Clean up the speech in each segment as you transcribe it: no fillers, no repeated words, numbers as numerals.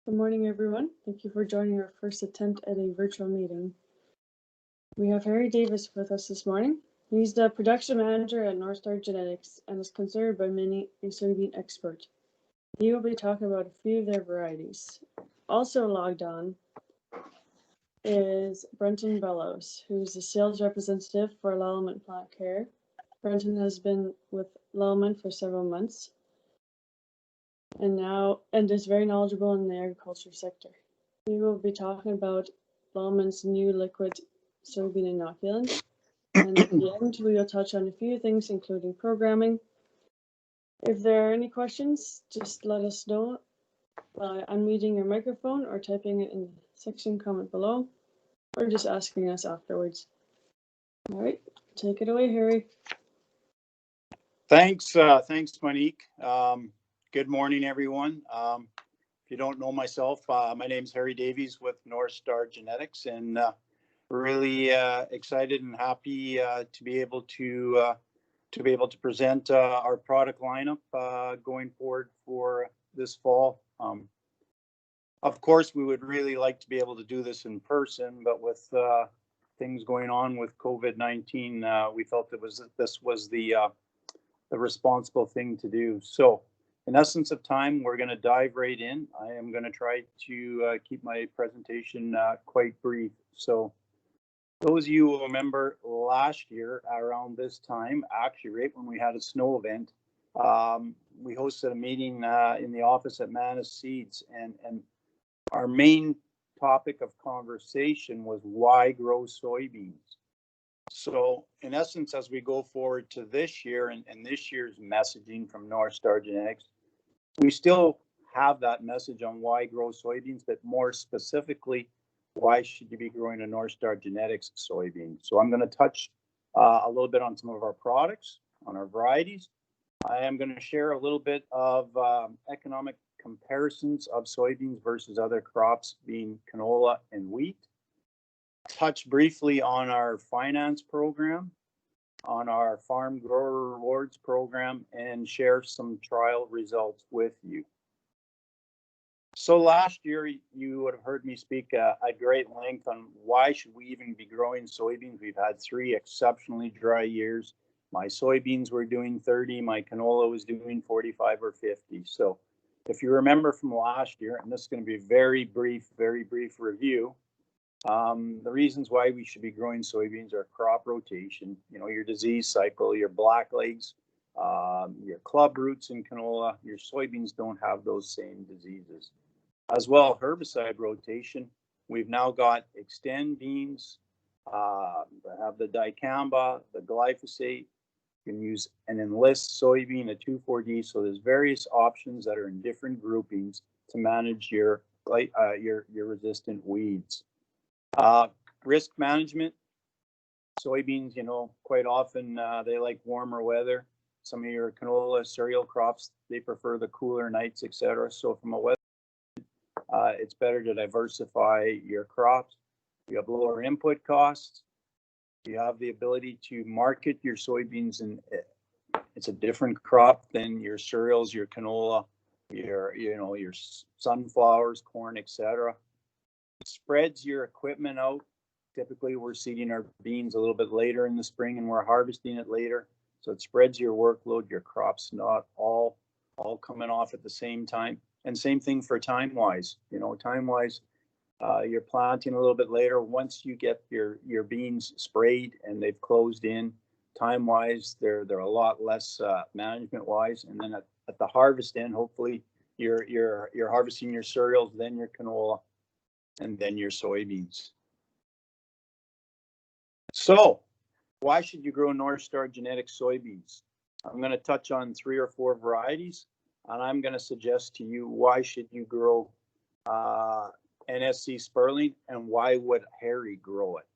Good morning, everyone. Thank you for joining our first attempt at a virtual meeting. We have Harry Davis with us this morning. He's the production manager at NorthStar Genetics and is considered by many a soybean expert. He will be talking about a few of their varieties. Also logged on is Brenton Bellows, who's the sales representative for Lallemand Plant Care. Brenton has been with Lallemand for several months and is very knowledgeable in the agriculture sector. We will be talking about Lallamand's new liquid soybean inoculant, and at the end we will touch on a few things including programming. If there are any questions, just let us know by unmuting your microphone or typing it in the section comment below, or just asking us afterwards. All right, take it away, Harry. Thanks, Monique. Good morning, everyone. If you don't know myself, my name is Harry Davies with NorthStar Genetics, and really excited and happy to be able to present our product lineup going forward for this fall. Of course, we would really like to be able to do this in person, but with things going on with COVID-19, we felt this was the responsible thing to do. So, in essence of time, we're going to dive right in. I am going to try to keep my presentation quite brief. So, those of you who remember last year around this time, actually right when we had a snow event, we hosted a meeting in the office at Manness Seeds, and our main topic of conversation was why grow soybeans. So in essence, as we go forward to this year and this year's messaging from NorthStar Genetics, we still have that message on why grow soybeans, but more specifically, why should you be growing a NorthStar Genetics soybean? So I'm going to touch a little bit on some of our products, on our varieties. I am going to share a little bit of economic comparisons of soybeans versus other crops, being canola and wheat. Touch briefly on our finance program, on our farm grower rewards program, and share some trial results with you. So last year, you would have heard me speak at great length on why should we even be growing soybeans. We've had 3 exceptionally dry years. My soybeans were doing 30, my canola was doing 45 or 50. So if you remember from last year, and this is going to be a very brief review, the reasons why we should be growing soybeans are crop rotation, your disease cycle, your blacklegs, your club roots in canola. Your soybeans don't have those same diseases. As well, herbicide rotation. We've now got Extend beans, have the dicamba, the glyphosate. You can use an Enlist soybean, a 2,4-D. So there's various options that are in different groupings to manage your resistant weeds. Risk management. Soybeans, quite often they like warmer weather. Some of your canola cereal crops, they prefer the cooler nights, etc. So from a weather, it's better to diversify your crops. You have lower input costs. You have the ability to market your soybeans, and it's a different crop than your cereals, your canola, your sunflowers, corn, etc. Spreads your equipment out. Typically, we're seeding our beans a little bit later in the spring, and we're harvesting it later. So it spreads your workload. Your crop's not all coming off at the same time. And same thing for time-wise. Time-wise, you're planting a little bit later. Once you get your beans sprayed and they've closed in, time-wise, they're a lot less management-wise. And then at the harvest end, hopefully, you're harvesting your cereals, then your canola, and then your soybeans. So, why should you grow NorthStar Genetics soybeans? I'm going to touch on 3 or 4 varieties, and I'm going to suggest to you why should you grow NSG Sperling, and why would Harry grow it?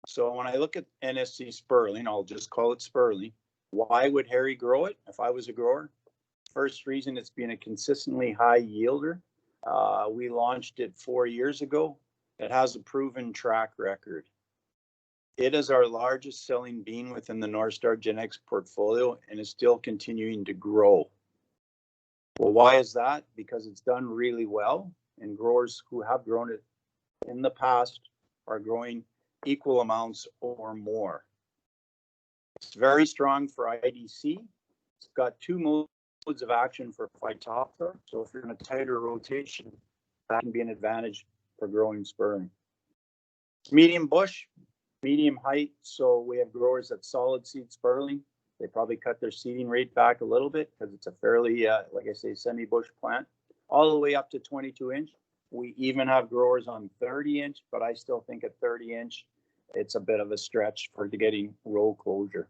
So when I look at NSG Sperling, I'll just call it Sperling. Why would Harry grow it if I was a grower? First reason, it's been a consistently high yielder. We launched it 4 years ago. It has a proven track record. It is our largest selling bean within the NorthStar Genetics portfolio and is still continuing to grow. Well, why is that? Because it's done really well. and growers who have grown it in the past are growing equal amounts or more. It's very strong for IDC. It's got two modes of action for phytophthora. So if you're in a tighter rotation, that can be an advantage for growing Sperling. It's medium bush, medium height. So we have growers that solid seed Sperling. They probably cut their seeding rate back a little bit because it's a fairly, like I say, semi-bush plant, all the way up to 22-inch. We even have growers on 30-inch, but I still think at 30-inch, it's a bit of a stretch for getting row closure.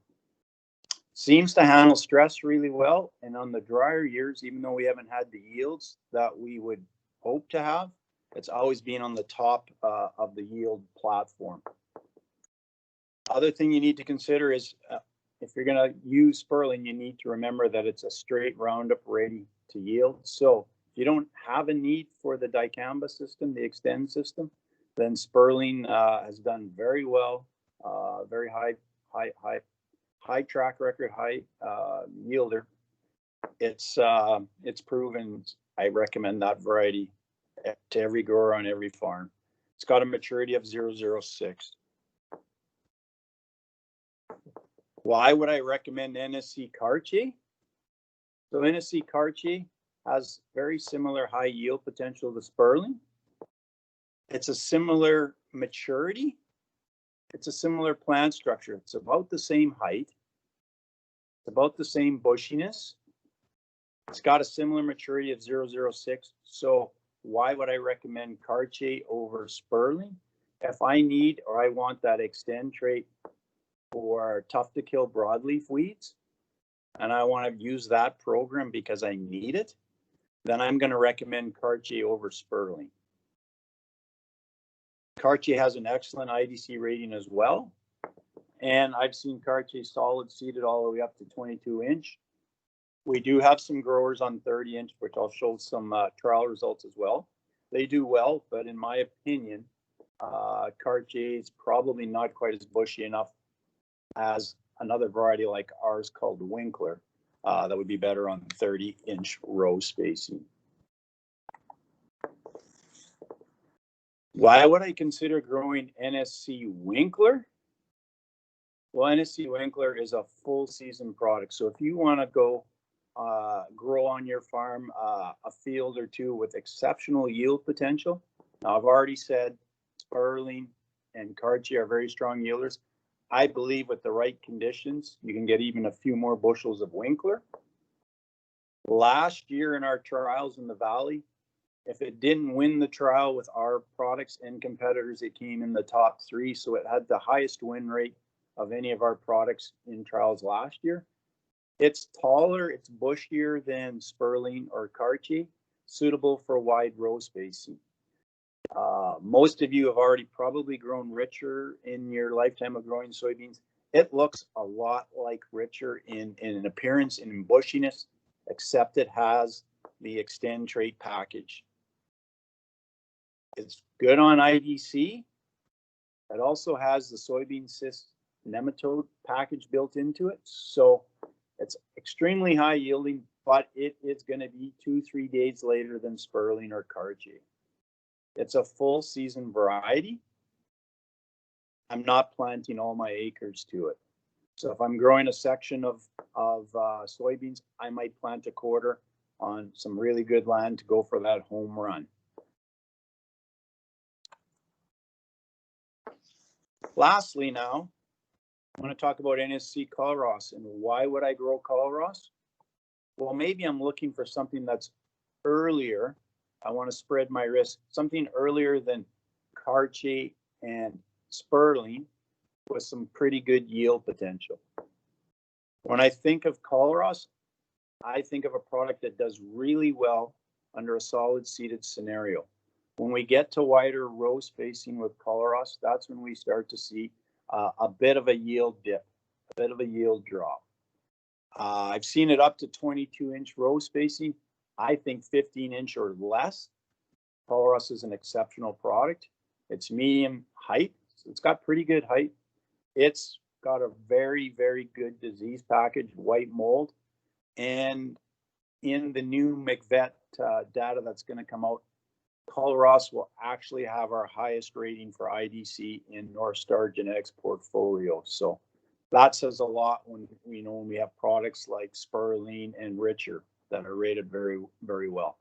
Seems to handle stress really well. And on the drier years, even though we haven't had the yields that we would hope to have, it's always been on the top of the yield platform. Other thing you need to consider is if you're going to use Sperling, you need to remember that it's a straight Roundup ready to yield. So if you don't have a need for the dicamba system, the Extend system, then Sperling has done very well, very high track record, high yielder. It's proven. I recommend that variety to every grower on every farm. It's got a maturity of 0.06. Why would I recommend NSG Cartier? So NSG Cartier has very similar high yield potential to Sperling. It's a similar maturity. It's a similar plant structure. It's about the same height. It's about the same bushiness. It's got a similar maturity of 0.06. So why would I recommend Cartier over Sperling? If I need or I want that Extend trait for tough to kill broadleaf weeds, and I want to use that program because I need it, then I'm going to recommend Cartier over Sperling. Cartier has an excellent IDC rating as well. And I've seen Cartier solid seeded all the way up to 22-inch. We do have some growers on 30-inch, which I'll show some trial results as well. They do well, but in my opinion, Cartier is probably not quite as bushy enough as another variety like ours called Winkler that would be better on 30-inch row spacing. Why would I consider growing NSG Winkler? Well, NSG Winkler is a full season product. So if you want to go grow on your farm a field or two with exceptional yield potential, now I've already said Sperling and Cartier are very strong yielders. I believe with the right conditions, you can get even a few more bushels of Winkler. Last year in our trials in the Valley, if it didn't win the trial with our products and competitors, it came in the top 3. So it had the highest win rate of any of our products in trials last year. It's taller, it's bushier than Sperling or Cartier, suitable for wide row spacing. Most of you have already probably grown Richer in your lifetime of growing soybeans. It looks a lot like Richer in appearance and in bushiness, except it has the Extend trait package. It's good on IDC. It also has the soybean cyst nematode package built into it. So it's extremely high yielding, but it is going to be 2-3 days later than Sperling or Cartier. It's a full season variety. I'm not planting all my acres to it. So if I'm growing a section of soybeans, I might plant a quarter on some really good land to go for that home run. Lastly now, I want to talk about NSG Culross and why would I grow Culross? Well, maybe I'm looking for something that's earlier. I want to spread my risk, something earlier than Cartier and Sperling with some pretty good yield potential. When I think of Culross, I think of a product that does really well under a solid seeded scenario. When we get to wider row spacing with Culross, that's when we start to see a bit of a yield dip, a bit of a yield drop. I've seen it up to 22-inch row spacing. I think 15-inch or less. Culross is an exceptional product. It's medium height. So it's got pretty good height. It's got a very, very good disease package, white mold. And in the new McVet data that's going to come out, Culross will actually have our highest rating for IDC in NorthStar Genetics portfolio. So that says a lot when we have products like Sperling and Pritchard that are rated very, very well.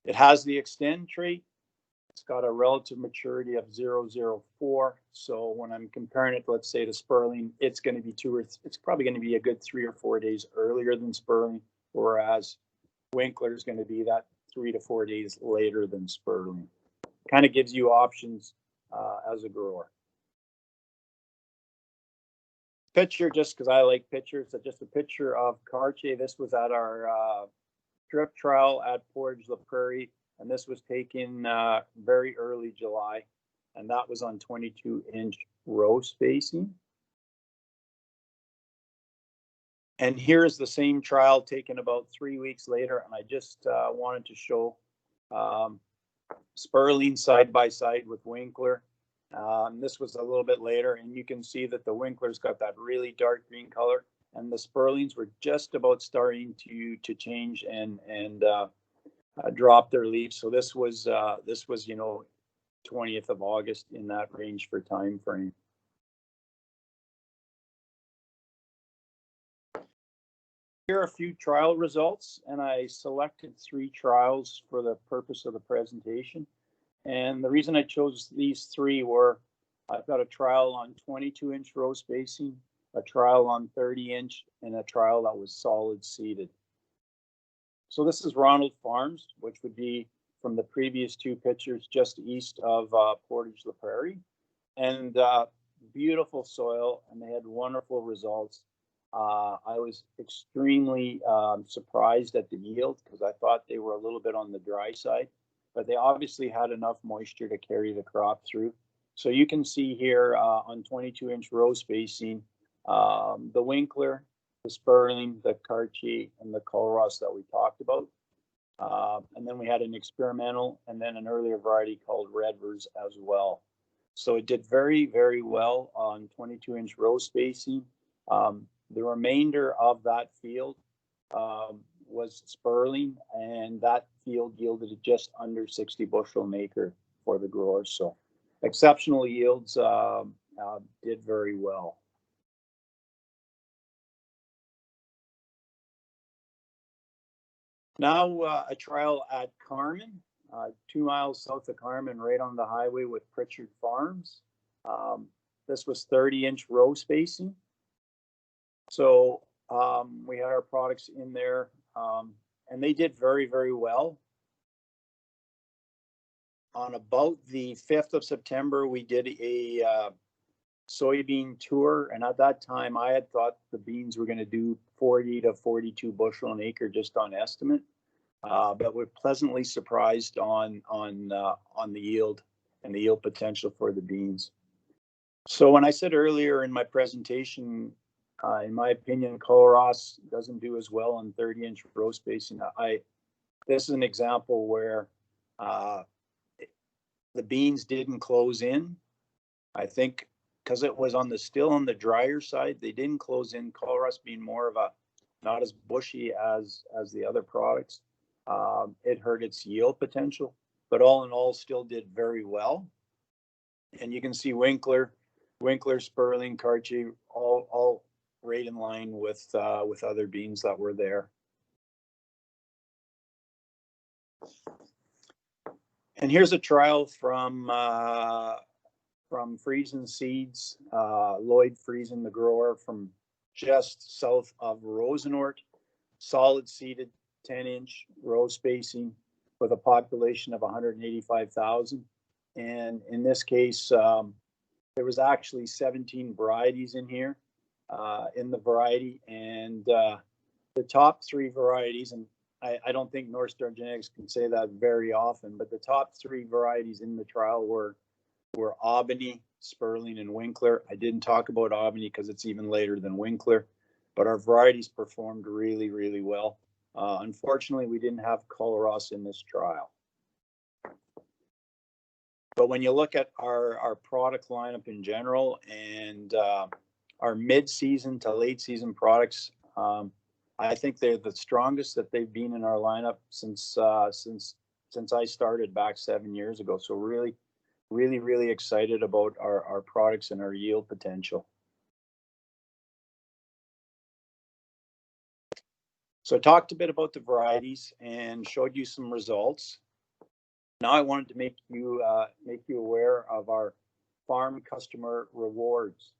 It has the extend trait. It's got a relative maturity of 0.04. So when I'm comparing it, let's say to Sperling, it's going to be it's probably going to be a good 3 or 4 days earlier than Sperling, whereas Winkler is going to be that 3 to 4 days later than Sperling. Kind of gives you options as a grower. Picture, just because I like pictures, so just a picture of Cartier. This was at our drip trial at Portage, La Prairie, and this was taken very early July, and that was on 22-inch row spacing. And here's the same trial taken about 3 weeks later, and I just wanted to show Sperling side by side with Winkler. This was a little bit later, and you can see that the Winkler's got that really dark green color, and the Sperlings were just about starting to change and drop their leaves. So this was 20th of August, in that range for time frame. Here are a few trial results, and I selected 3 trials for the purpose of the presentation. And the reason I chose these 3 were, I've got a trial on 22-inch row spacing, a trial on 30-inch, and a trial that was solid seeded. So this is Ronald Farms, which would be from the previous 2 pictures just east of Portage, La Prairie. And beautiful soil, and they had wonderful results. I was extremely surprised at the yield, because I thought they were a little bit on the dry side, but they obviously had enough moisture to carry the crop through. So you can see here on 22-inch row spacing, the Winkler, the Sperling, the Cartier, and the Culross that we talked about. And then we had an experimental and then an earlier variety called Redvers as well. So it did very, very well on 22-inch row spacing. The remainder of that field was Sperling, and that field yielded just under 60 bushel an acre for the growers. So exceptional yields, did very well. Now a trial at Carman, 2 miles south of Carman, right on the highway with Pritchard Farms. This was 30-inch row spacing. So we had our products in there, and they did very, very well. On about the 5th of September, we did a soybean tour, and at that time, I had thought the beans were going to do 40 to 42 bushel an acre just on estimate, but we're pleasantly surprised on the yield and the yield potential for the beans. So when I said earlier in my presentation, in my opinion, Culross doesn't do as well on 30-inch row spacing. This is an example where the beans didn't close in. I think because it was still on the drier side, they didn't close in. Culross being more of a not as bushy as the other products, it hurt its yield potential. But all in all, still did very well. And you can see Winkler, Sperling, Cartier, all right in line with other beans that were there. And here's a trial from Friesen Seeds, Lloyd Friesen, the grower from just south of Rosenort, solid seeded 10-inch row spacing with a population of 185,000. And in this case, there was actually 17 varieties in here, in the variety, and the top 3 varieties, and I don't think NorthStar Genetics can say that very often, but the top 3 varieties in the trial were Albany, Sperling, and Winkler. I didn't talk about Albany because it's even later than Winkler, but our varieties performed really, really well. Unfortunately, we didn't have Culross in this trial. But when you look at our product lineup in general and our mid-season to late-season products, I think they're the strongest that they've been in our lineup since since I started back 7 years ago. So really excited about our products and our yield potential. So I talked a bit about the varieties and showed you some results. Now I wanted to make you aware of our farm customer rewards.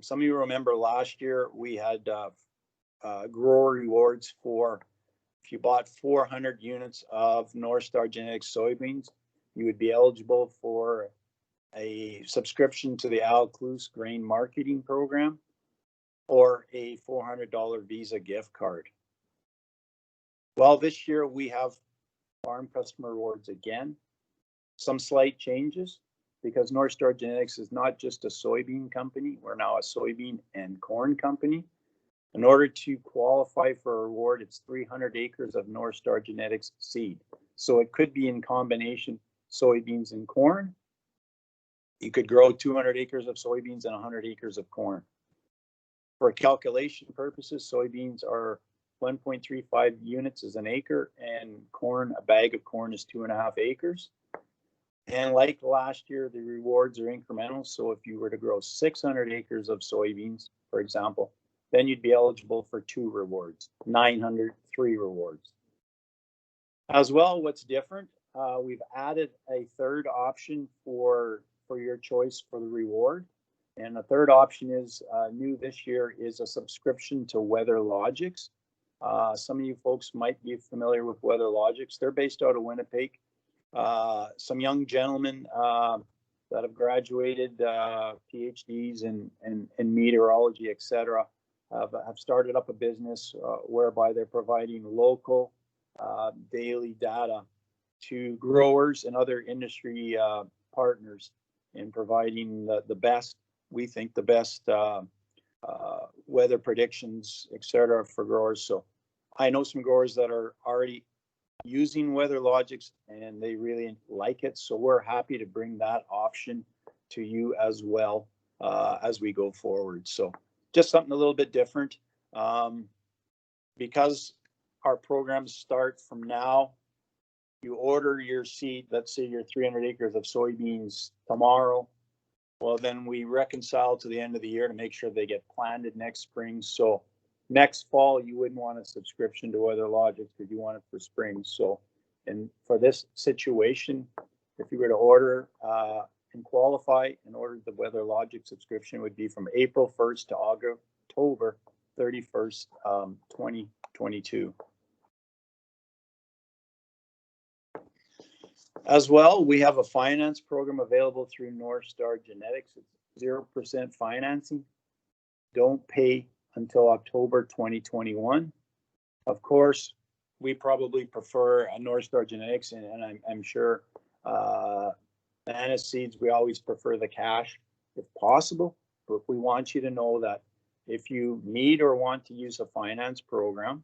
Some of you remember last year we had grower rewards for, if you bought 400 units of NorthStar Genetics soybeans, you would be eligible for a subscription to the LALFIX grain marketing program or a $400 Visa gift card. Well, this year we have farm customer rewards again. Some slight changes because NorthStar Genetics is not just a soybean company. We're now a soybean and corn company. In order to qualify for a reward, it's 300 acres of NorthStar Genetics seed. So it could be in combination soybeans and corn. You could grow 200 acres of soybeans and 100 acres of corn. For calculation purposes, soybeans are 1.35 units is an acre, and corn, a bag of corn is 2.5 acres. And like last year, the rewards are incremental. So if you were to grow 600 acres of soybeans, for example, then you'd be eligible for 2 rewards, 900, 3 rewards. As well, what's different, we've added a third option for your choice for the reward. And the third option is new this year is a subscription to WeatherLogics. Some of you folks might be familiar with WeatherLogics. They're based out of Winnipeg. Some young gentlemen that have graduated PhDs in meteorology, etc., have started up a business whereby they're providing local daily data to growers and other industry partners in providing the best, we think, the best weather predictions, etc., for growers. So I know some growers that are already using WeatherLogics and they really like it. So we're happy to bring that option to you as well as we go forward. So just something a little bit different. Because our programs start from now, you order your seed, let's say your 300 acres of soybeans tomorrow. Well, then we reconcile to the end of the year to make sure they get planted next spring. So next fall, you wouldn't want a subscription to WeatherLogics because you want it for spring. So, and for this situation, if you were to order and qualify and order the WeatherLogics subscription, would be from April 1st to October 31st, 2022. As well, we have a finance program available through NorthStar Genetics. It's 0% financing. Don't pay until October 2021. Of course, we probably prefer a NorthStar Genetics, and I'm sure Manness seeds, we always prefer the cash if possible. But we want you to know that if you need or want to use a finance program,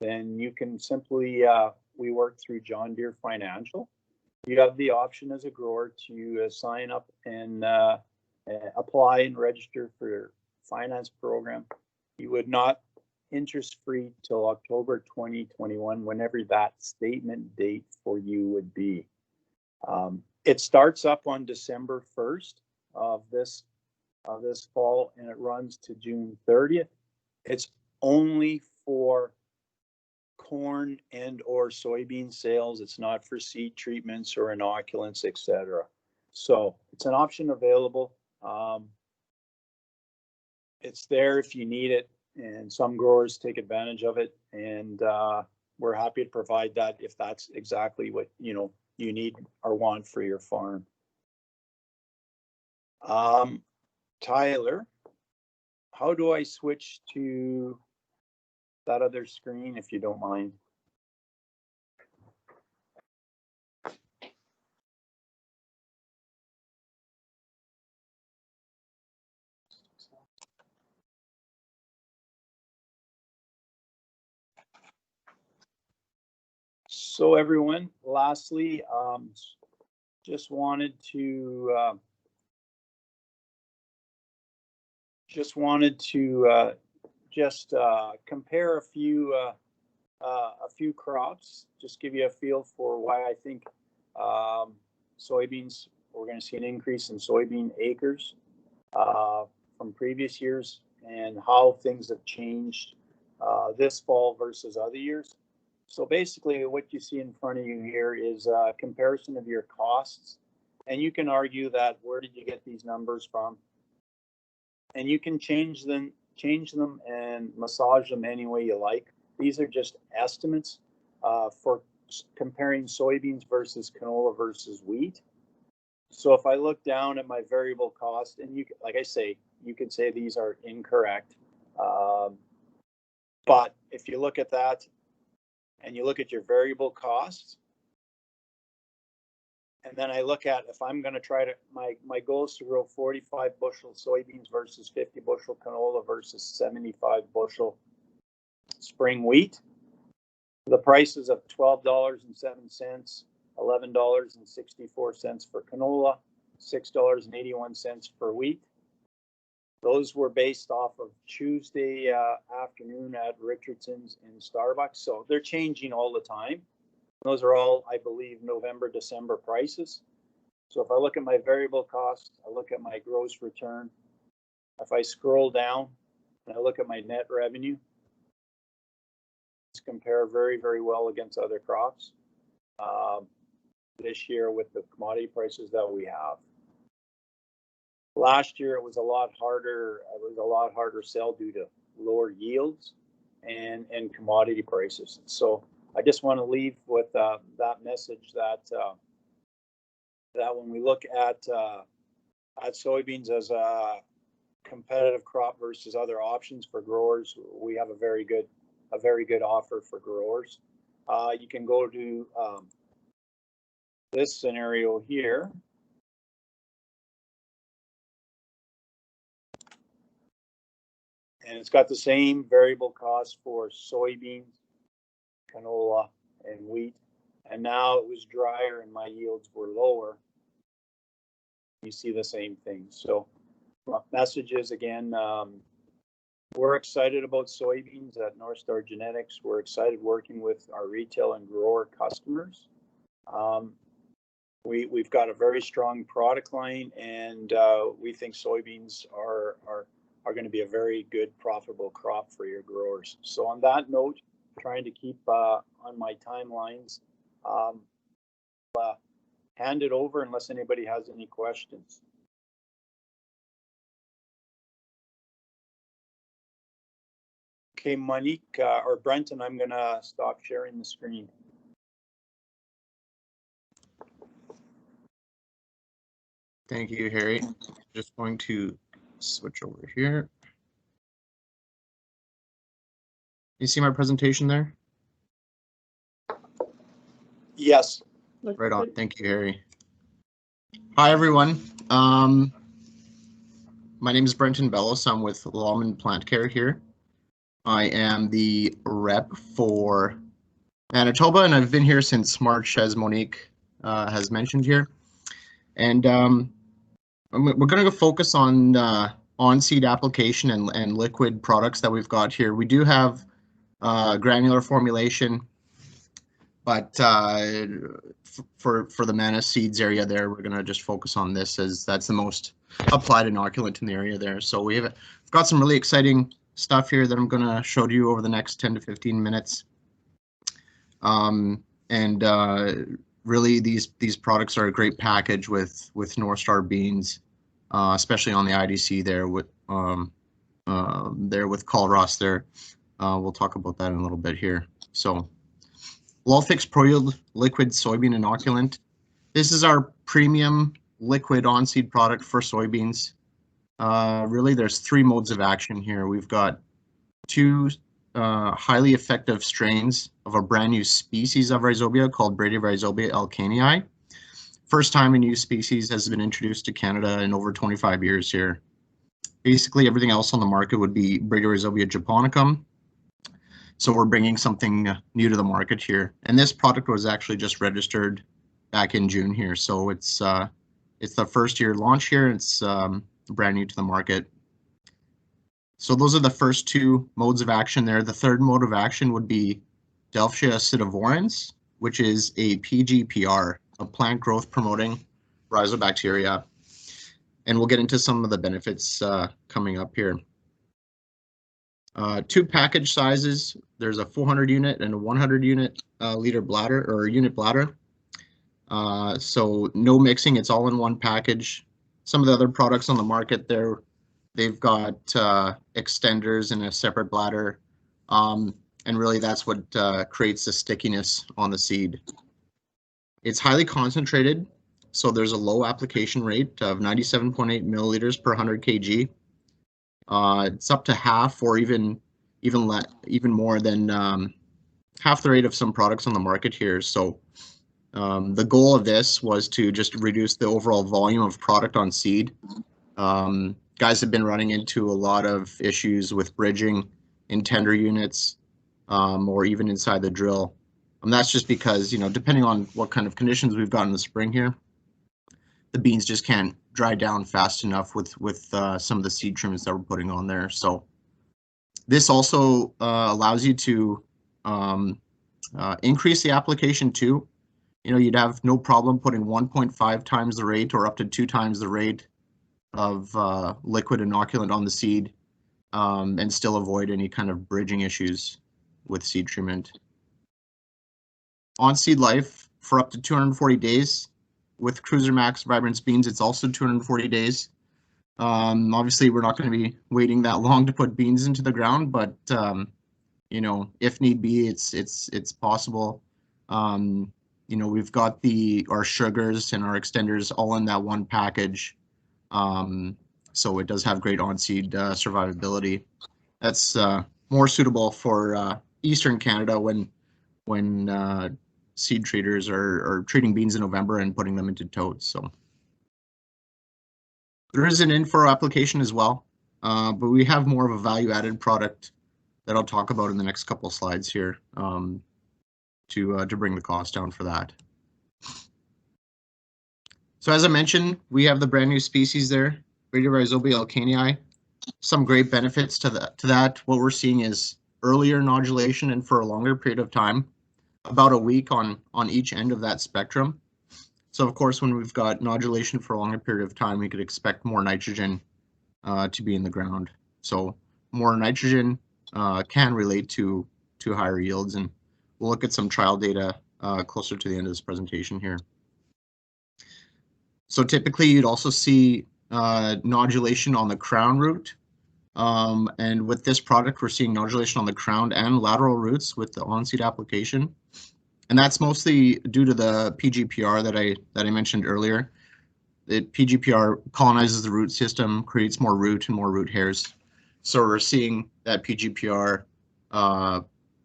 then you can simply, we work through John Deere Financial. You have the option as a grower to sign up and apply and register for your finance program. You would not interest-free till October 2021, whenever that statement date for you would be. It starts up on December 1st of this fall, and it runs to June 30th. It's only for corn and or soybean sales. It's not for seed treatments or inoculants, etc. So it's an option available. It's there if you need it, and some growers take advantage of it, and we're happy to provide that if that's exactly what you need or want for your farm. Tyler, how do I switch to that other screen, if you don't mind? So everyone, lastly, just wanted to compare a few a few crops, just give you a feel for why I think soybeans, we're going to see an increase in soybean acres from previous years and how things have changed this fall versus other years. So basically what you see in front of you here is a comparison of your costs. And you can argue that where did you get these numbers from? And you can change them and massage them any way you like. These are just estimates for comparing soybeans versus canola versus wheat. So if I look down at my variable cost, and you, like I say, you could say these are incorrect. But if you look at that and you look at your variable costs, and then I look at if I'm going to try to, my goal is to grow 45 bushel soybeans versus 50 bushel canola versus 75 bushel spring wheat. The prices of $12.07, $11.64 for canola, $6.81 for wheat. Those were based off of Tuesday afternoon at Richardson's and Starbucks. So they're changing all the time. Those are all, I believe, November, December prices. So if I look at my variable cost, I look at my gross return. If I scroll down and I look at my net revenue, compare very, very well against other crops this year with the commodity prices that we have. Last year it was a lot harder. It was a lot harder sell due to lower yields and commodity prices. So I just want to leave with that message that that when we look at soybeans as a competitive crop versus other options for growers, we have a very good offer for growers. You can go to this scenario here. And it's got the same variable cost for soybeans, canola, and wheat. And now it was drier and my yields were lower. You see the same thing. So messages again, we're excited about soybeans at NorthStar Genetics. We're excited working with our retail and grower customers. We've got a very strong product line, and we think soybeans are going to be a very good, profitable crop for your growers. So on that note, trying to keep on my timelines, hand it over unless anybody has any questions. Okay, Monique or Brenton, I'm going to stop sharing the screen. Thank you, Harry. Just going to switch over here. You see my presentation there? Yes. Right on. Thank you, Harry. Hi, everyone. My name is Brenton Bellos. I'm with Lallemand Plant Care here. I am the rep for Manitoba, and I've been here since March, as Monique has mentioned here. And we're going to focus on seed application and liquid products that we've got here. We do have granular formulation, but for the Manness seeds area there, we're going to just focus on this as that's the most applied inoculant in the area there. So we've got some really exciting stuff here that I'm going to show to you over the next 10 to 15 minutes. Really, these products are a great package with NorthStar beans, especially on the IDC there with Culross there. We'll talk about that in a little bit here. So LALFIX PROYIELD liquid soybean inoculant. This is our premium liquid on-seed product for soybeans. Really, there's 3 modes of action here. We've got 2 highly effective strains of a brand new species of rhizobia called Bradyrhizobia alkanii. First time a new species has been introduced to Canada in over 25 years here. Basically, everything else on the market would be Bradyrhizobia japonicum. So we're bringing something new to the market here. And this product was actually just registered back in June here. So it's the first year launch here. It's brand new to the market. So those are the first 2 modes of action there. The third mode of action would be Delphia acidivorans, which is a PGPR, a plant growth promoting rhizobacteria. And we'll get into some of the benefits coming up here. Two package sizes. There's a 400 unit and a 100 unit liter bladder or unit bladder. So no mixing, it's all in one package. Some of the other products on the market there, they've got extenders in a separate bladder. And really that's what creates the stickiness on the seed. It's highly concentrated, so there's a low application rate of 97.8 milliliters per 100 kg. It's up to half or even more than half the rate of some products on the market here. So the goal of this was to just reduce the overall volume of product on seed. Guys have been running into a lot of issues with bridging in tender units or even inside the drill. And that's just because, you know, depending on what kind of conditions we've got in the spring here, the beans just can't dry down fast enough with some of the seed trimmings that we're putting on there. So this also allows you to increase the application too. You know, you'd have no problem putting 1.5 times the rate or up to 2 times the rate of liquid inoculant on the seed and still avoid any kind of bridging issues with seed treatment. On seed life for up to 240 days. With Cruiser Max Vibrance beans, it's also 240 days. Obviously, we're not going to be waiting that long to put beans into the ground, but you know, if need be, it's possible. You know, we've got our sugars and our extenders all in that one package, so it does have great on-seed survivability. That's more suitable for Eastern Canada when seed treaters are treating beans in November and putting them into totes. So there is an in-furrow application as well, but we have more of a value-added product that I'll talk about in the next couple of slides here to bring the cost down for that. So as I mentioned, we have the brand new species there, Radiorhizobia alkanii. Some great benefits to that. What we're seeing is earlier nodulation and for a longer period of time, about a week on each end of that spectrum. So of course, when we've got nodulation for a longer period of time, we could expect more nitrogen to be in the ground. So more nitrogen can relate to higher yields, and we'll look at some trial data closer to the end of this presentation here. So typically you'd also see nodulation on the crown root. And with this product, we're seeing nodulation on the crown and lateral roots with the on-seed application. And that's mostly due to the PGPR that I mentioned earlier. The PGPR colonizes the root system, creates more root and more root hairs. So we're seeing that PGPR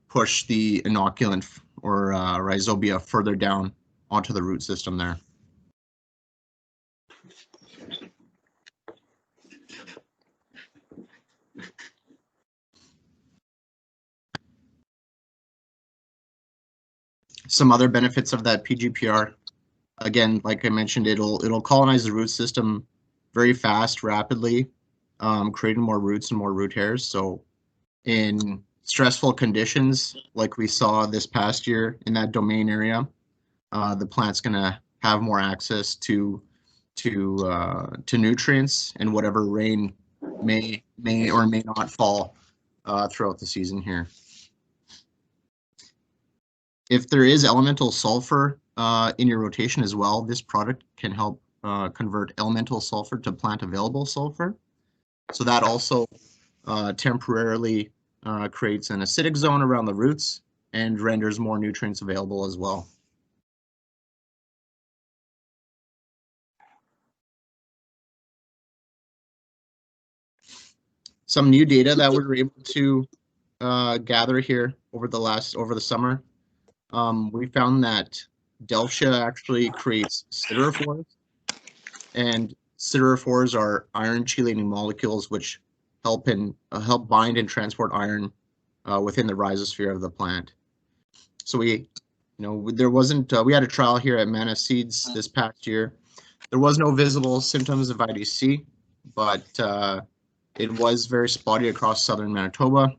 push the inoculant or rhizobia further down onto the root system there. Some other benefits of that PGPR, again, like I mentioned, it'll colonize the root system very fast, rapidly, creating more roots and more root hairs. So in stressful conditions, like we saw this past year in that domain area, the plant's gonna have more access to nutrients and whatever rain may or may not fall throughout the season here. If there is elemental sulfur in your rotation as well, this product can help convert elemental sulfur to plant available sulfur. So that also temporarily creates an acidic zone around the roots and renders more nutrients available as well. Some new data that we were able to gather here over the summer. We found that Delphia actually creates siderophores, and siderophores are iron chelating molecules which help bind and transport iron within the rhizosphere of the plant. So we had a trial here at Manness Seeds this past year. There was no visible symptoms of IDC, but it was very spotty across southern Manitoba.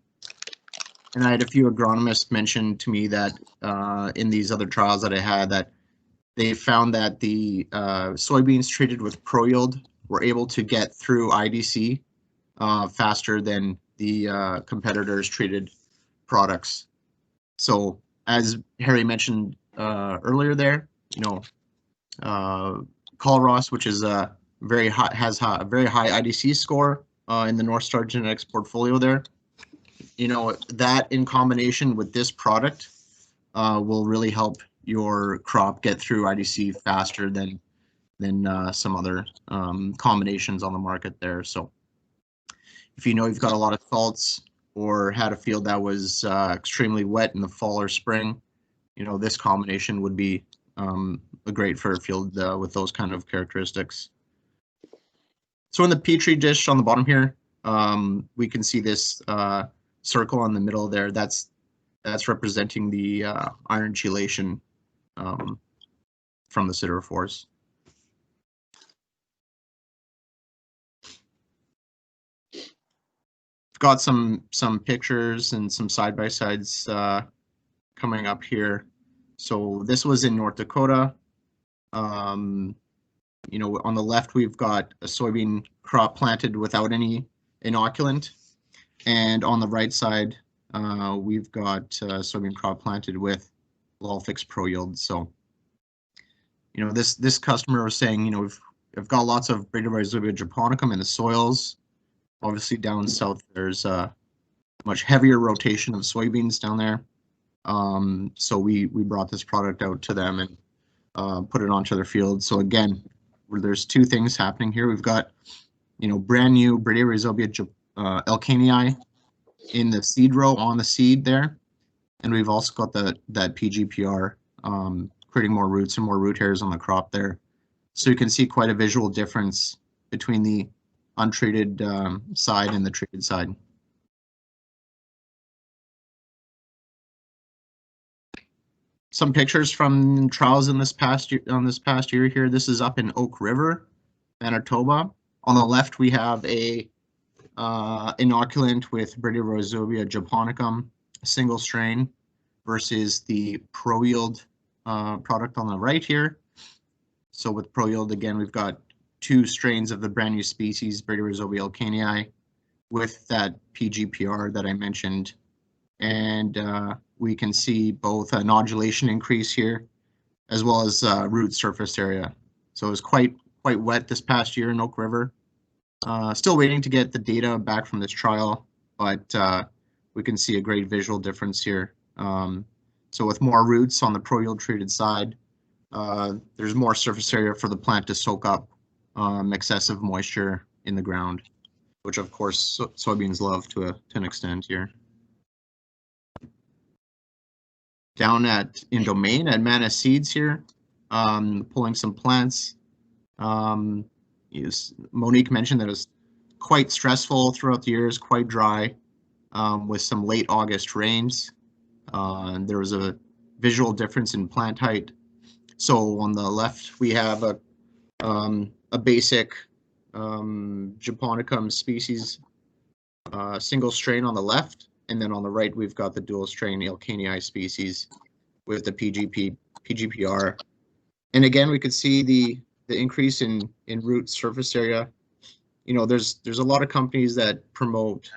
And I had a few agronomists mention to me that in these other trials that I had, that they found that the soybeans treated with PROYIELD were able to get through IDC faster than the competitors treated products. So as Harry mentioned earlier there, Culross, which is a very high, has a very high IDC score in the NorthStar Genetics portfolio there. That in combination with this product will really help your crop get through IDC faster than some other combinations on the market there. So if you've got a lot of salts or had a field that was extremely wet in the fall or spring, this combination would be great for a field with those kind of characteristics. So in the Petri dish on the bottom here, we can see this circle in the middle there. That's representing the iron chelation from the siderophores. Got some pictures and some side-by-sides coming up here. So this was in North Dakota. On the left, we've got a soybean crop planted without any inoculant. And on the right side, we've got soybean crop planted with LALFIX PROYIELD. So, this customer was saying, we've got lots of Bradyrhizobia japonicum in the soils. Obviously down south, there's a much heavier rotation of soybeans down there. So we brought this product out to them and put it onto their field. So again, there's two things happening here. We've got, brand new Bradyrhizobia elkanii in the seed row on the seed there. And we've also got that PGPR creating more roots and more root hairs on the crop there. So you can see quite a visual difference between the untreated side and the treated side. Some pictures from trials in this past year here. This is up in Oak River, Manitoba. On the left, we have a inoculant with Bradyrhizobia japonicum, a single strain, versus the PROYIELD product on the right here. So with PROYIELD, again, we've got two strains of the brand new species, Bradyrhizobia elkanii, with that PGPR that I mentioned. And we can see both a nodulation increase here, as well as root surface area. So it was quite wet this past year in Oak River. Still waiting to get the data back from this trial, but we can see a great visual difference here. So with more roots on the PROYIELD treated side, there's more surface area for the plant to soak up excessive moisture in the ground, which of course soybeans love to an extent here. Down in domain at Manness Seeds here, pulling some plants. Monique mentioned that it was quite stressful throughout the years, quite dry, with some late August rains. There was a visual difference in plant height. So on the left, we have a basic japonicum species single strain on the left, and then on the right we've got the dual strain elkanii species with the PGPR. And again, we could see the increase in root surface area. There's a lot of companies that promote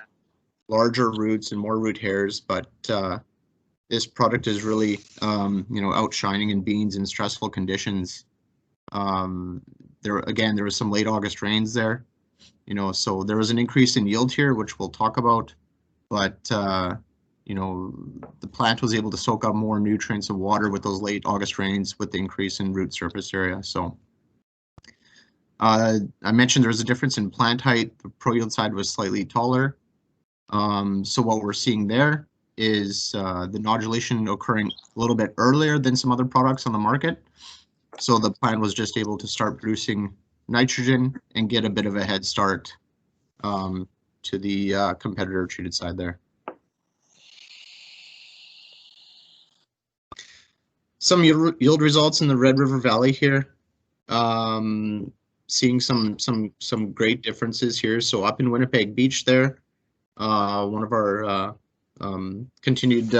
larger roots and more root hairs, but this product is really outshining in beans in stressful conditions. There was some late August rains there, so there was an increase in yield here, which we'll talk about, but the plant was able to soak up more nutrients and water with those late August rains with the increase in root surface area. So I mentioned there was a difference in plant height. The PROYIELD side was slightly taller. So what we're seeing there is the nodulation occurring a little bit earlier than some other products on the market. So the plant was just able to start producing nitrogen and get a bit of a head start to the competitor treated side there. Some yield results in the Red River Valley here. Seeing some great differences here. So up in Winnipeg Beach there, one of our continued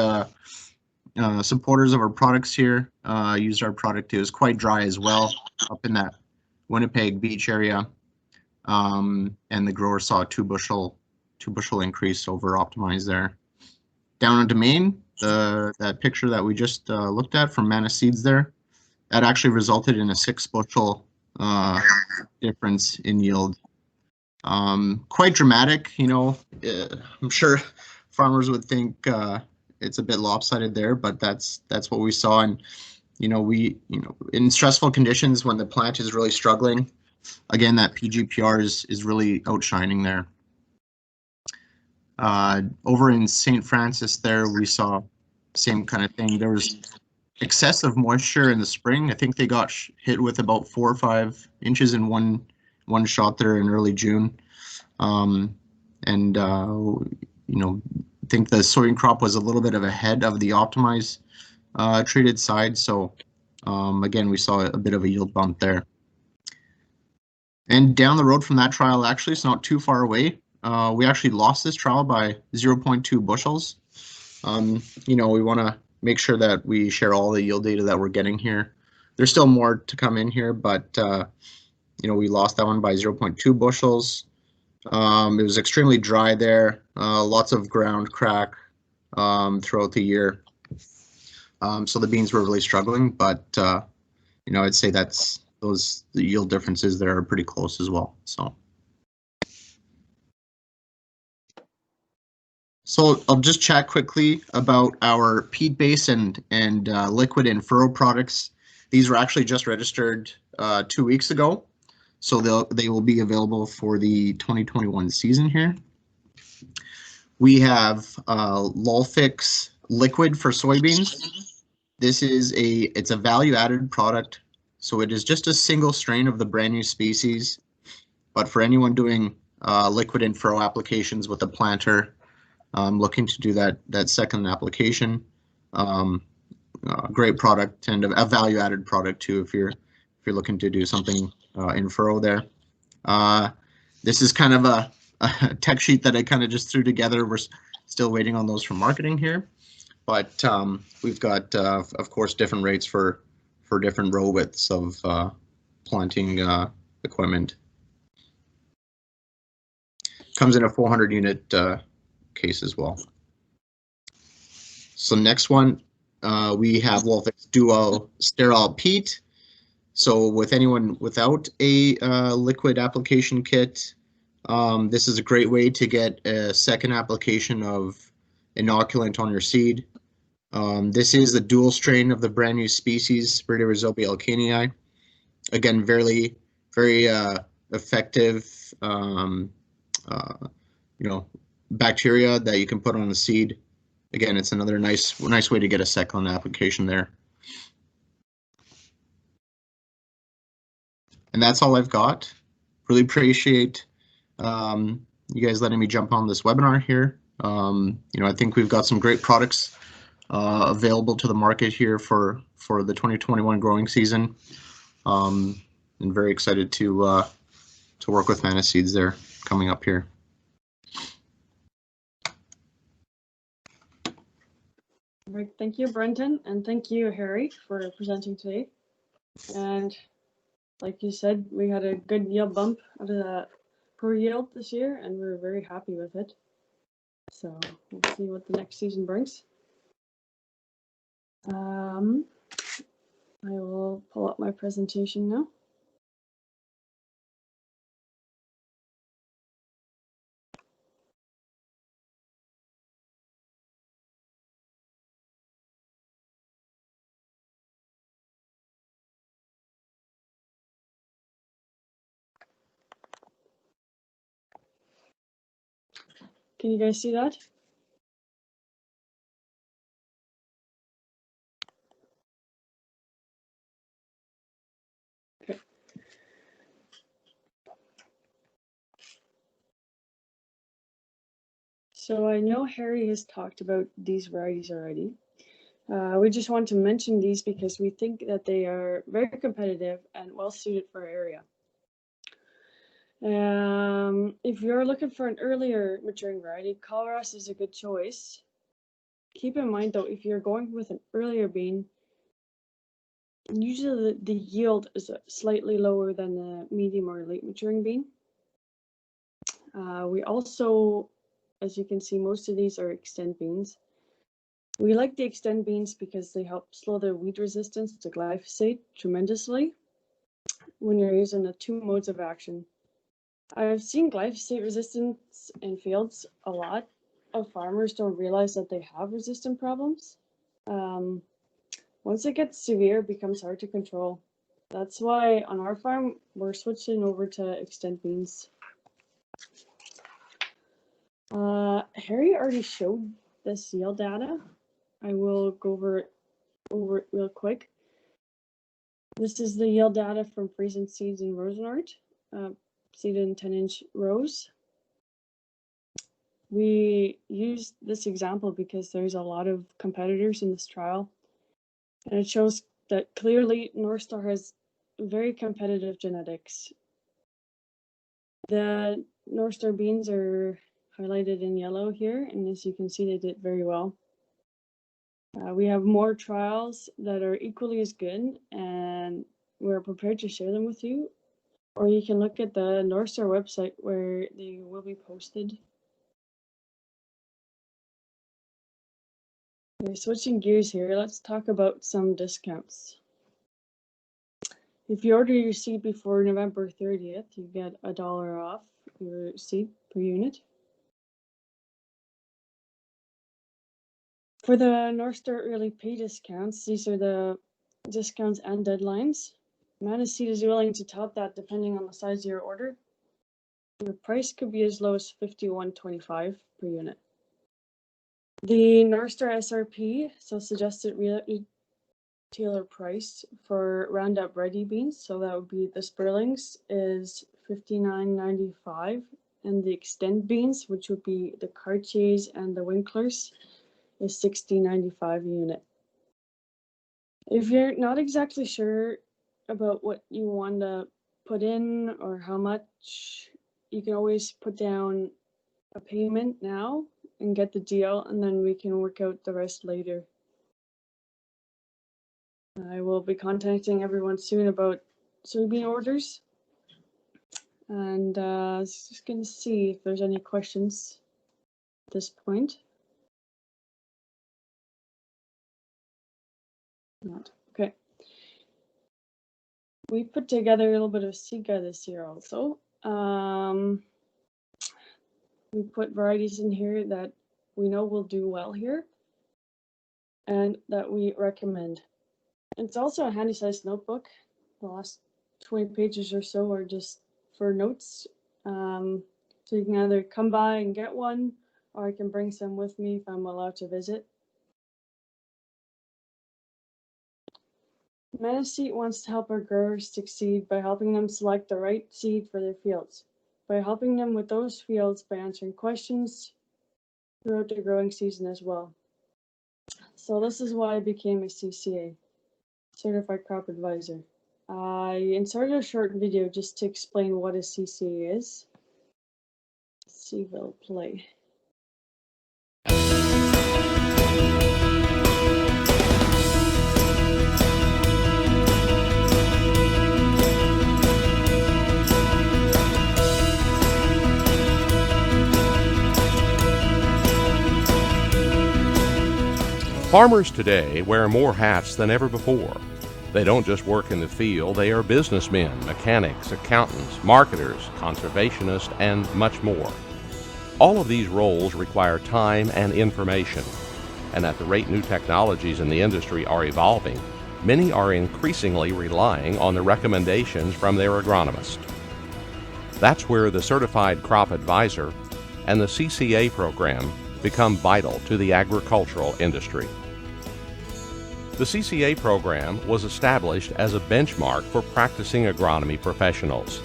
supporters of our products here. Used our product. It was quite dry as well up in that Winnipeg Beach area, and the grower saw a two bushel increase over optimized there. Down on Domain, that picture that we just looked at from Manness seeds there, that actually resulted in a 6 bushel difference in yield. Quite dramatic, you know. I'm sure farmers would think it's a bit lopsided there, but that's what we saw. And you know, in stressful conditions when the plant is really struggling, again, that PGPR is really outshining there. Over in St. Francis there, we saw same kind of thing. There was excessive moisture in the spring. I think they got hit with about 4 or 5 inches in one shot there in early June. You know, I think the soybean crop was a little bit of ahead of the optimized treated side. So again, we saw a bit of a yield bump there. And down the road from that trial, actually, it's not too far away. We actually lost this trial by 0.2 bushels. You know, we want to make sure that we share all the yield data that we're getting here. There's still more to come in here, but you know, we lost that one by 0.2 bushels. It was extremely dry there, lots of ground crack throughout the year. So the beans were really struggling, but you know, I'd say the yield differences there are pretty close as well. So I'll just chat quickly about our peat base and liquid and furrow products. These were actually just registered 2 weeks ago, so they will be available for the 2021 season here. We have LALFIX liquid for soybeans. This is it's a value-added product, so it is just a single strain of the brand new species. But for anyone doing liquid and furrow applications with a planter, looking to do that second application, great product and a value-added product too if you're looking to do something in furrow there. This is kind of a tech sheet that I kind of just threw together. We're still waiting on those from marketing here, but we've got of course different rates for different row widths of planting equipment. Comes in a 400 unit case as well. So next one, we have LALFIX Dual Sterile Peat. So with anyone without a liquid application kit, this is a great way to get a second application of inoculant on your seed. This is a dual strain of the brand new species, Spiridia rhizobia alcanii. Again, very effective, you know, bacteria that you can put on the seed. Again, it's another nice way to get a second application there. And that's all I've got. Really appreciate you guys letting me jump on this webinar here. You know, I think we've got some great products available to the market here for the 2021 growing season. And very excited to work with Manness Seeds there coming up here. All right, thank you, Brenton, and thank you, Harry, for presenting today. And like you said, we had a good yield bump out of that PROYIELD this year, and we're very happy with it. So we'll see what the next season brings. I will pull up my presentation now. Can you guys see that? Okay. So I know Harry has talked about these varieties already. We just want to mention these because we think that they are very competitive and well suited for our area. If you're looking for an earlier maturing variety, Culross is a good choice. Keep in mind though, if you're going with an earlier bean, usually the yield is slightly lower than the medium or late maturing bean. We also, as you can see, most of these are extend beans. We like the extend beans because they help slow the weed resistance to glyphosate tremendously when you're using the two modes of action. I've seen glyphosate resistance in fields a lot of farmers don't realize that they have resistant problems. Once it gets severe, it becomes hard to control. That's why on our farm, we're switching over to extend beans. Harry already showed this yield data. I will go over it real quick. This is the yield data from Friesen seeds in Rosenort, seeded in 10-inch rows. We used this example because there's a lot of competitors in this trial, and it shows that clearly NorthStar has very competitive genetics. The NorthStar beans are highlighted in yellow here, and as you can see, they did very well. We have more trials that are equally as good, and we're prepared to share them with you. Or you can look at the NorthStar website where they will be posted. Okay, switching gears here, let's talk about some discounts. If you order your seed before November 30th, you get $1 off your seed per unit. For the NorthStar early pay discounts, these are the discounts and deadlines. Manness seed is willing to top that depending on the size of your order. Your price could be as low as $51.25 per unit. The NorthStar SRP, so suggested retailer price for Roundup Ready beans, so that would be the Sperlings, is $59.95, and the Extend beans, which would be the Cartiers and the Winklers, is $60.95 a unit. If you're not exactly sure about what you want to put in or how much, you can always put down a payment now and get the deal, and then we can work out the rest later. I will be contacting everyone soon about soybean orders, and I was just going to see if there's any questions at this point. Not. Okay. We put together a little bit of seed guide this year also. We put varieties in here that we know will do well here and that we recommend. It's also a handy sized notebook. The last 20 pages or so are just for notes. So you can either come by and get one, or I can bring some with me if I'm allowed to visit. Manness wants to help our growers succeed by helping them select the right seed for their fields, by helping them with those fields by answering questions throughout the growing season as well. So this is why I became a CCA, Certified Crop Advisor. I inserted a short video just to explain what a CCA is. Let's see if it'll play. Farmers today wear more hats than ever before. They don't just work in the field, they are businessmen, mechanics, accountants, marketers, conservationists, and much more. All of these roles require time and information, and at the rate new technologies in the industry are evolving, many are increasingly relying on the recommendations from their agronomist. That's where the Certified Crop Advisor and the CCA program become vital to the agricultural industry. The CCA program was established as a benchmark for practicing agronomy professionals.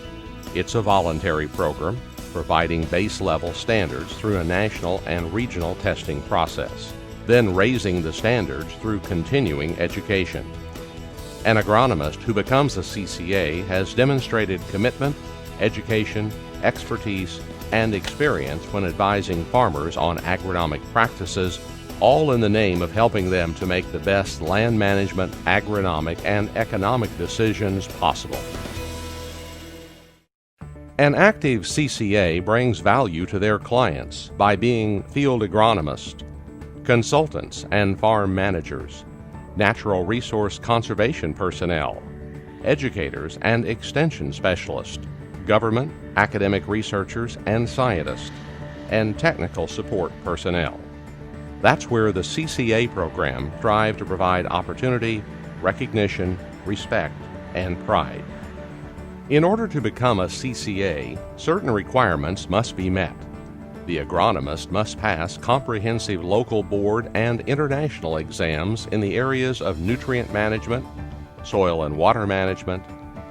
It's a voluntary program providing base-level standards through a national and regional testing process, then raising the standards through continuing education. An agronomist who becomes a CCA has demonstrated commitment, education, expertise, and experience when advising farmers on agronomic practices all in the name of helping them to make the best land management, agronomic, and economic decisions possible. An active CCA brings value to their clients by being field agronomists, consultants and farm managers, natural resource conservation personnel, educators and extension specialists, government, academic researchers and scientists, and technical support personnel. That's where the CCA program strives to provide opportunity, recognition, respect, and pride. In order to become a CCA, certain requirements must be met. The agronomist must pass comprehensive local board and international exams in the areas of nutrient management, soil and water management,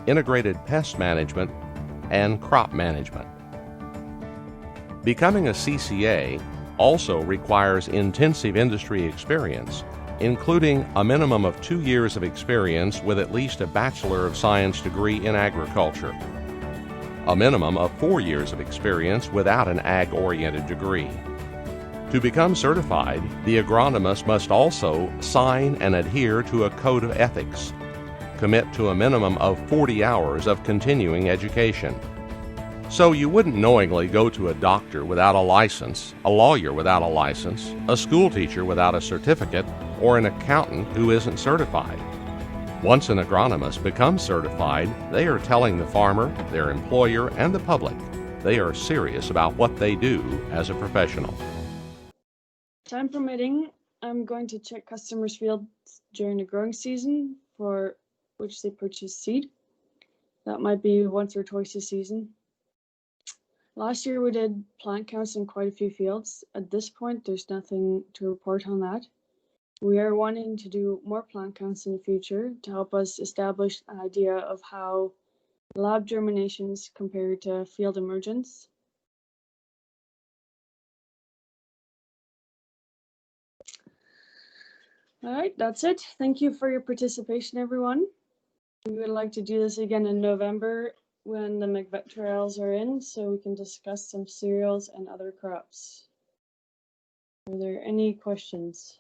integrated pest management, and crop management. Becoming a CCA also requires intensive industry experience, including a minimum of 2 years of experience with at least a Bachelor of Science degree in agriculture, a minimum of 4 years of experience without an ag-oriented degree. To become certified, the agronomist must also sign and adhere to a code of ethics, commit to a minimum of 40 hours of continuing education. So you wouldn't knowingly go to a doctor without a license, a lawyer without a license, a school teacher without a certificate, or an accountant who isn't certified. Once an agronomist becomes certified, they are telling the farmer, their employer, and the public they are serious about what they do as a professional. Time permitting, I'm going to check customers' fields during the growing season for which they purchase seed. That might be once or twice a season. Last year we did plant counts in quite a few fields. At this point, there's nothing to report on that. We are wanting to do more plant counts in the future to help us establish an idea of how lab germinations compare to field emergence. All right, that's it. Thank you for your participation, everyone. We would like to do this again in November when the McVet trials are in, so we can discuss some cereals and other crops. Are there any questions?